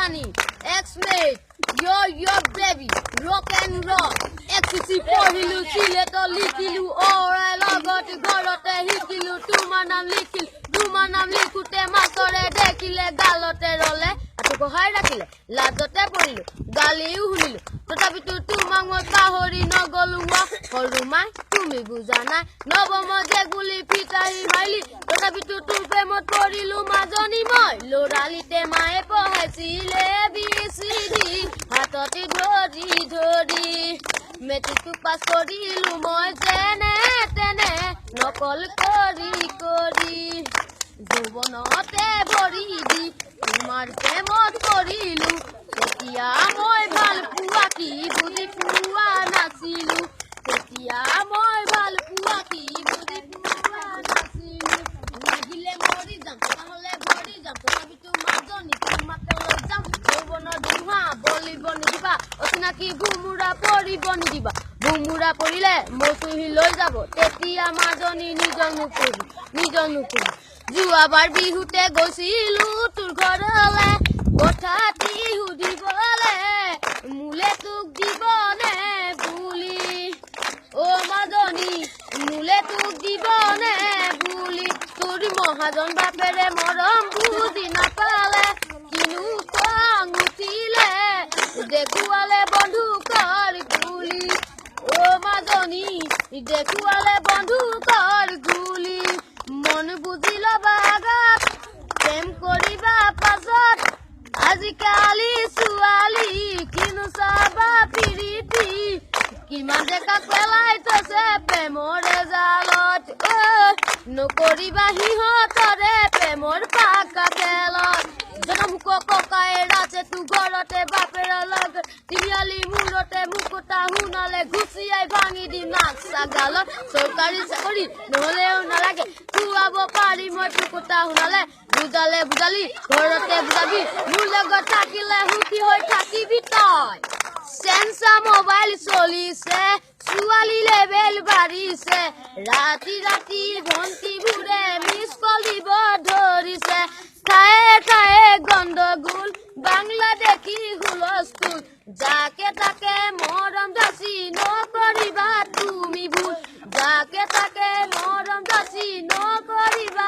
Pakistani, ex-mate, your baby, rock and roll. Ecstasy পঢ়িলো সিলেটত লিখিলো অৰাই লগত ঘৰতে শিকিলো তোমাৰ নাম লিখোতে মাছৰে দেখিলে গালতে ৰলে আঁঠু বহাই ৰাখিলে লাজতে পৰিলো গালিও শুনিলো তথাপিতো তোমাক মই পাহৰি নগলো সৰু মাই তুমি বুজা নাই নৱম যে গুলি ফিটাহি মাৰিলি তথাপিতো তোৰ প্ৰেমত পৰিলো মাজনী মই ল'ৰালিতে মায়ে পঢ়াইছিলে ABCD হাততে ধৰি মেট্ৰিকটো পাছ কৰিলো মই যেনে তেনে নকল কৰি যৌৱনতে ভৰি দি তোমাৰ প্ৰেমত পৰিলো তেতিয়া মই ভাল পোৱা কি বুজি পোৱা নাছিলো লাগিলে মৰি যাম নহ'লে ভৰি যাম তথাপিতো মাজনী তোমাকে লৈ যাম যৌৱনৰ ধুমা বলিব নিদিবা অচিনাকি ভুমুৰা পৰিব নিদিবা ভুমুৰা পৰিলে মচুহি লৈ যাব তেতিয়া মাজনী নিজৰ নুপুৰি যোৱাবাৰ বিহুতে গৈছিলো তোৰ ঘৰলে কথাটি সুধিবলে মোলে তোক দিবনে বুলি মাজনী মোলে তোক দিবনে বুলি তোৰ মহাজন বাপেৰে মৰম বুজি নাপালে কিনো খং উঠিলে দেখুৱালে বন্ধুকৰ গুলি মাজনী দেখুৱালে বন্ধুকৰ গুলি মন বুজি ল'বা আগত প্ৰেম কৰিবা পাছত আজিকালি ছোৱালী কিনো চাবা প্ৰীতি কিমান ডেকা পেলাই থৈছে প্ৰেমৰে জালত নকৰিবা সিহঁতৰে প্ৰেমৰ পাকা খেলত জনমুখ ককাই ৰাজে তোৰ ঘৰতে বাপেৰ লগত তিনিআলি মূৰতে মুকুতা শুনালে ঘুচিয়াই ভাঙি দিম নাক গালত চৰকাৰী চাকৰি নহ'লেও নালাগে খুৱাব পাৰি মই মুকুতা শুনালে বুজালি ঘৰতে বুজাবি মোৰ লগত থাকিলে সুখী হৈ থাকিবি তই চেন্সা মোবাইল চলিছে ছোৱালী লেভেল বাঢ়িছে ৰাতি ভণ্টিবোৰে মিছ কল দিব ধৰিছে ঠায়ে গণ্ডগোল বাংলাদেশী হুলস্থুল যাকে তাকে মৰম দাসী নকৰিবা তুমি ভুল যাকে তাকে মৰম দাসী নকৰিবা